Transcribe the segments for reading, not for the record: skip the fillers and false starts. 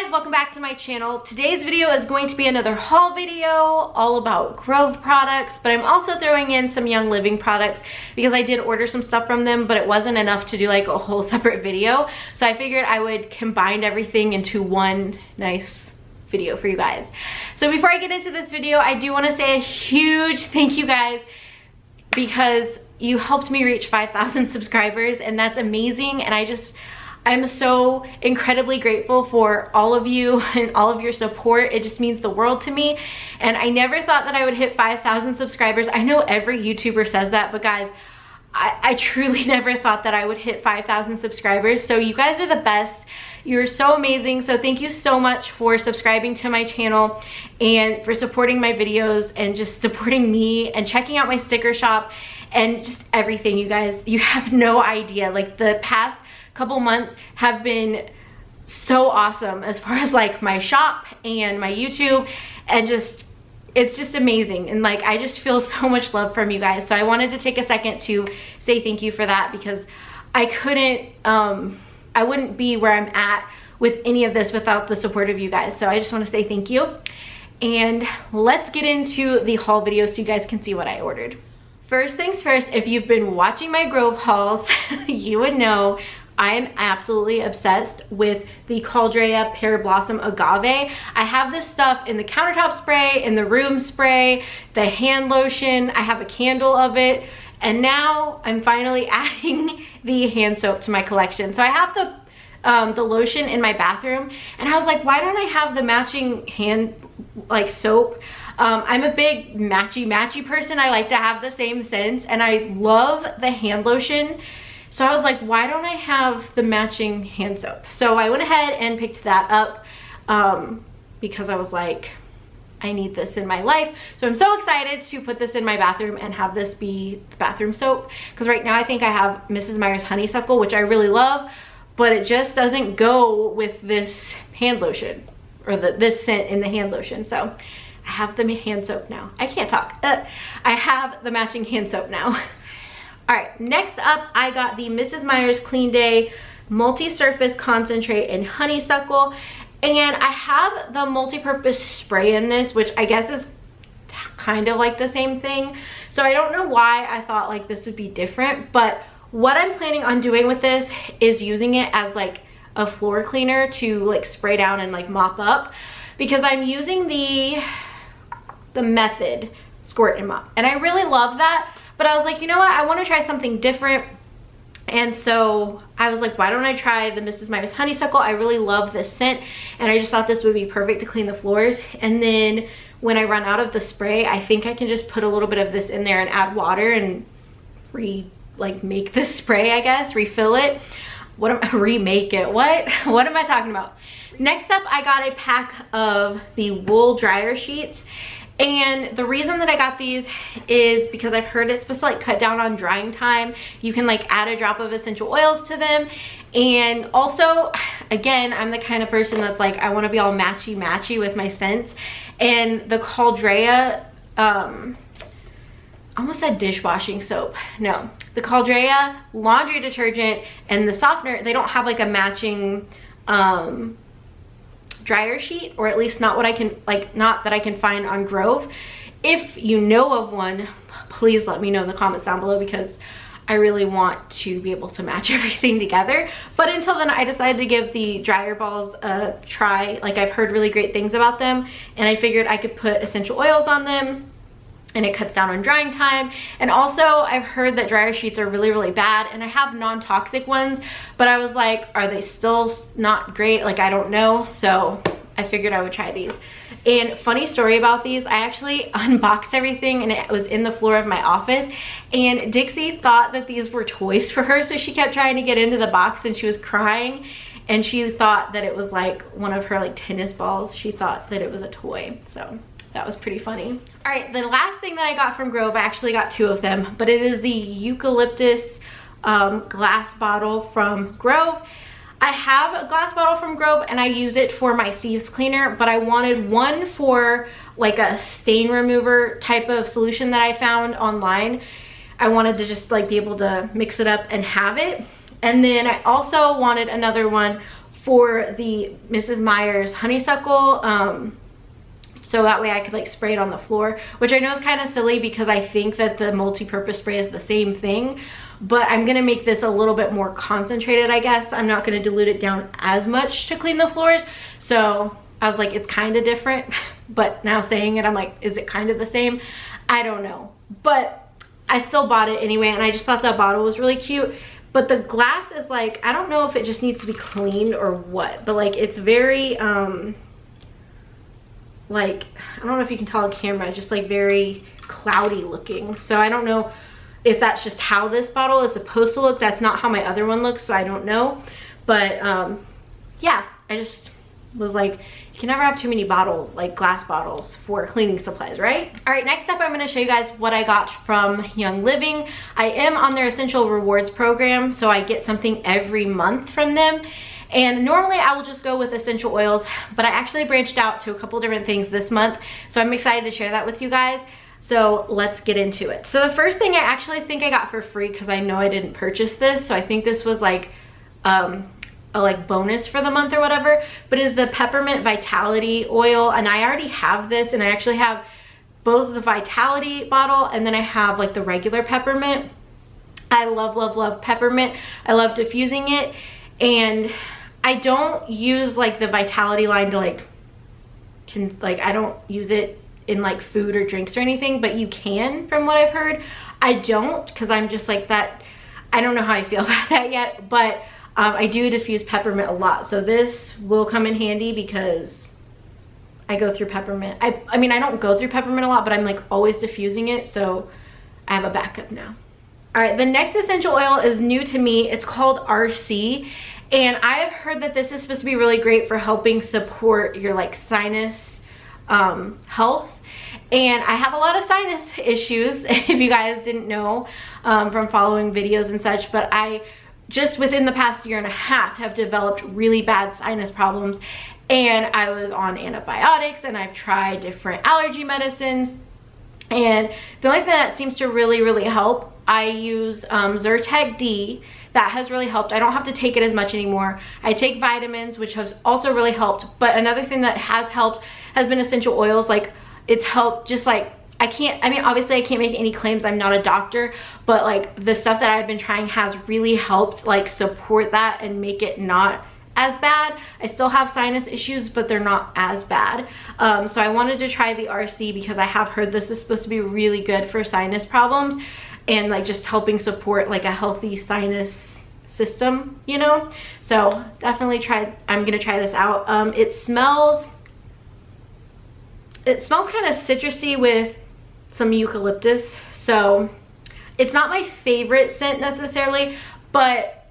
guys, welcome back to my channel. Today's video is going to be another haul video all about Grove products, but I'm also throwing in some Young Living products because I did order some stuff from them, but it wasn't enough to do like a whole separate video. So I figured I would combine everything into one nice video for you guys. So before I get into this video, I do want to say a huge thank you guys because you helped me reach 5,000 subscribers, and that's amazing. And I'm so incredibly grateful for all of you and all of your support. It just means the world to me. And I never thought that I would hit 5,000 subscribers. I know every YouTuber says that, but guys, I truly never thought that I would hit 5,000 subscribers. So you guys are the best. You're so amazing. So thank you so much for subscribing to my channel and for supporting my videos and just supporting me and checking out my sticker shop and just everything. You guys, you have no idea. Like the past couple months have been so awesome as far as like my shop and my YouTube, and just it's just amazing. And like I just feel so much love from you guys. So I wanted to take a second to say thank you for that, because I couldn't I wouldn't be where I'm at with any of this without the support of you guys. So I just want to say thank you. And let's get into the haul video so you guys can see what I ordered. First things first, if you've been watching my Grove hauls, you would know I'm absolutely obsessed with the Caldrea Pear Blossom Agave. I have this stuff in the countertop spray, in the room spray, the hand lotion. I have a candle of it. And now I'm finally adding the hand soap to my collection. So I have the lotion in my bathroom, and I was like, why don't I have the matching hand like soap? I'm a big matchy person. I like to have the same scents, and I love the hand lotion. So I was like, why don't I have the matching hand soap? So I went ahead and picked that up because I was like, I need this in my life. So I'm so excited to put this in my bathroom and have this be the bathroom soap, because right now I think I have Mrs. Meyer's Honeysuckle, which I really love, but it just doesn't go with this hand lotion, or this scent in the hand lotion. So I have the hand soap now. I can't talk. I have the matching hand soap now. All right, next up, I got the Mrs. Meyer's Clean Day Multi-Surface Concentrate in Honeysuckle. And I have the multi-purpose spray in this, which I guess is kind of like the same thing. So I don't know why I thought like this would be different, but what I'm planning on doing with this is using it as like a floor cleaner to like spray down and like mop up, because I'm using the Method Squirt and Mop, and I really love that. But I was like, you know what, I want to try something different. And so I was like, why don't I try the Mrs. Meyer's Honeysuckle? I really love this scent, and I just thought this would be perfect to clean the floors. And then when I run out of the spray, I think I can just put a little bit of this in there and add water and make this spray, I guess, refill it. Remake it, what am I talking about? Next up, I got a pack of the wool dryer sheets. And the reason that I got these is because I've heard it's supposed to like cut down on drying time. You can like add a drop of essential oils to them. And also, again, I'm the kind of person that's like, I want to be all matchy with my scents. And the Caldrea, almost said dishwashing soap. No, the Caldrea laundry detergent and the softener, they don't have like a matching dryer sheet, or at least not what I can not that I can find on Grove. If you know of one, please let me know in the comments down below, because I really want to be able to match everything together. But until then, I decided to give the dryer balls a try. Like, I've heard really great things about them, and I figured I could put essential oils on them and it cuts down on drying time. And also, I've heard that dryer sheets are really bad, and I have non-toxic ones, but I was like, are they still not great? Like, I don't know. So I figured I would try these. And funny story about these, I actually unboxed everything and it was in the floor of my office, and Dixie thought that these were toys for her, so she kept trying to get into the box and she was crying, and she thought that it was like one of her like tennis balls. She thought that it was a toy. So that was pretty funny. All right, the last thing that I got from Grove, I actually got two of them, but it is the Eucalyptus glass bottle from Grove. I have a glass bottle from Grove and I use it for my thieves cleaner, but I wanted one for like a stain remover type of solution that I found online. I wanted to just like be able to mix it up and have it. And then I also wanted another one for the Mrs. Meyer's honeysuckle, so that way I could like spray it on the floor, which I know is kind of silly because I think that the multi-purpose spray is the same thing, but I'm gonna make this a little bit more concentrated, I guess. I'm not gonna dilute it down as much to clean the floors. So I was like, it's kind of different, but now saying it, I'm like, is it kind of the same? I don't know, but I still bought it anyway, and I just thought that bottle was really cute. But the glass is like, I don't know if it just needs to be cleaned or what, but like it's very, like, I don't know if you can tell on camera, just like very cloudy looking. So I don't know if that's just how this bottle is supposed to look. That's not how my other one looks, so I don't know. But yeah, I just was like, you can never have too many bottles, like glass bottles, for cleaning supplies, right? All right, next up I'm gonna show you guys what I got from Young Living. I am on their Essential Rewards program, so I get something every month from them. And normally I will just go with essential oils, but I actually branched out to a couple different things this month, so I'm excited to share that with you guys. So let's get into it. So the first thing I actually think I got for free, because I know I didn't purchase this, so I think this was like a like bonus for the month or whatever, but is the Peppermint Vitality Oil. And I already have this, and I actually have both the Vitality bottle and then I have like the regular peppermint. I love, love, love peppermint. I love diffusing it, and I don't use like the Vitality line to like, I don't use it in like food or drinks or anything, but you can, from what I've heard. I don't, because I'm just like that, I don't know how I feel about that yet, but I do diffuse peppermint a lot, so this will come in handy because I go through peppermint. I mean, I don't go through peppermint a lot, but I'm like always diffusing it, so I have a backup now. All right, the next essential oil is new to me. It's called RC, and I have heard that this is supposed to be really great for helping support your like sinus health. And I have a lot of sinus issues, if you guys didn't know from following videos and such, but I just within the past year and a half have developed really bad sinus problems, and I was on antibiotics and I've tried different allergy medicines, and the only thing that seems to really help, I use Zyrtec D. That has really helped. I don't have to take it as much anymore. I take vitamins, which has also really helped, but another thing that has helped has been essential oils. Like, it's helped just like, I mean, obviously I can't make any claims, I'm not a doctor, but like the stuff that I've been trying has really helped like support that and make it not as bad. I still have sinus issues, but they're not as bad. So I wanted to try the RC because I have heard this is supposed to be really good for sinus problems and like just helping support like a healthy sinus system, you know? So definitely I'm gonna try this out. It smells kind of citrusy with some eucalyptus, so it's not my favorite scent necessarily, but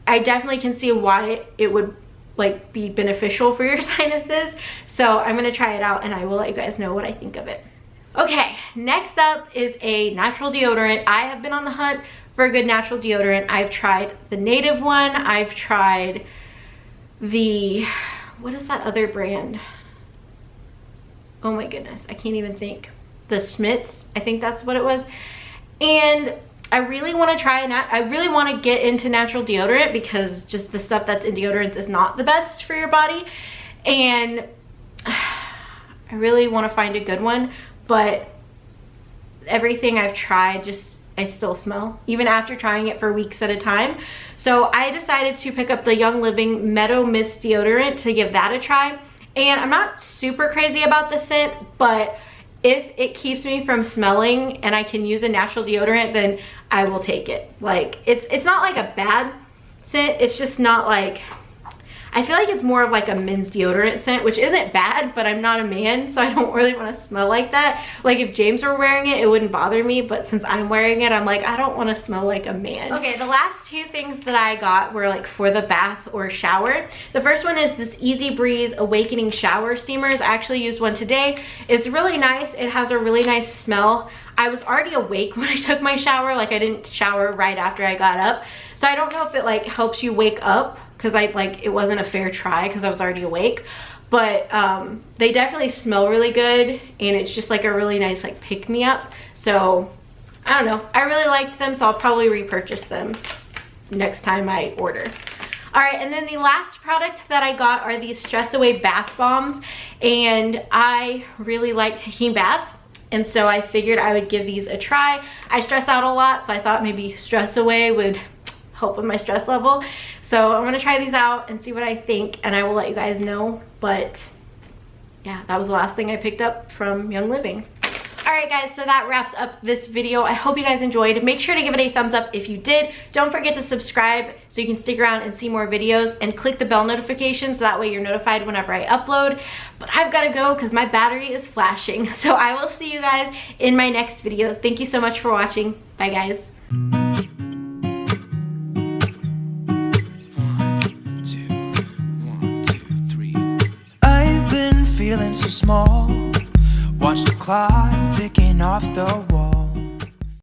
I definitely can see why it would like be beneficial for your sinuses. So I'm gonna try it out and I will let you guys know what I think of it. Okay, next up is a natural deodorant. I have been on the hunt for a good natural deodorant. I've tried the native one, I've tried the, what is that other brand? Oh my goodness, I can't even think. The Schmitz, I think that's what it was. And I really want to try I really want to get into natural deodorant because just the stuff that's in deodorants is not the best for your body. And I really want to find a good one, but everything I've tried, I still smell, even after trying it for weeks at a time. So I decided to pick up the Young Living Meadow Mist deodorant to give that a try. And I'm not super crazy about the scent, but if it keeps me from smelling and I can use a natural deodorant, then I will take it. Like, it's not like a bad scent, it's just not like, I feel like it's more of like a men's deodorant scent, which isn't bad, but I'm not a man, so I don't really want to smell like that. Like, if James were wearing it, it wouldn't bother me, but since I'm wearing it, I'm like, I don't want to smell like a man. Okay, the last two things that I got were like for the bath or shower. The first one is this Easy Breeze Awakening Shower Steamers. I actually used one today. It's really nice. It has a really nice smell. I was already awake when I took my shower. Like, I didn't shower right after I got up. So I don't know if it like helps you wake up, because it wasn't a fair try because I was already awake, but they definitely smell really good, and it's just like a really nice like pick-me-up. So I don't know, I really liked them, so I'll probably repurchase them next time I order. All right, and then the last product that I got are these Stress Away bath bombs, and I really like taking baths, and so I figured I would give these a try. I stress out a lot, so I thought maybe Stress Away would help with my stress level. So I'm gonna try these out and see what I think, and I will let you guys know. But yeah, that was the last thing I picked up from Young Living. Alright guys, so that wraps up this video. I hope you guys enjoyed. Make sure to give it a thumbs up if you did. Don't forget to subscribe so you can stick around and see more videos, and click the bell notification so that way you're notified whenever I upload. But I've got to go because my battery is flashing. So I will see you guys in my next video. Thank you so much for watching. Bye guys. 1, 2, 3. I've been feeling so small. Watch the clock ticking off the wall.